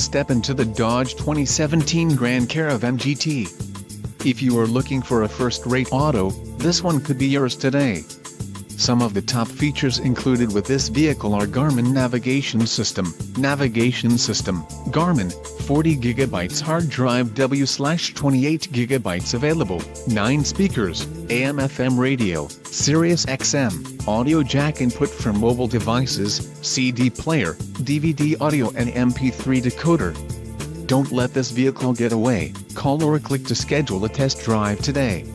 step into the Dodge 2017 Grand Caravan GT. If you are looking for a first-rate auto, this one could be yours today. Some of the top features included with this vehicle are Garmin Navigation System, Garmin, 40GB hard drive W/28GB available, 9 speakers, AM/FM radio, Sirius XM, audio jack input for mobile devices, CD player, DVD audio and MP3 decoder. Don't let this vehicle get away. Call or click to schedule a test drive today.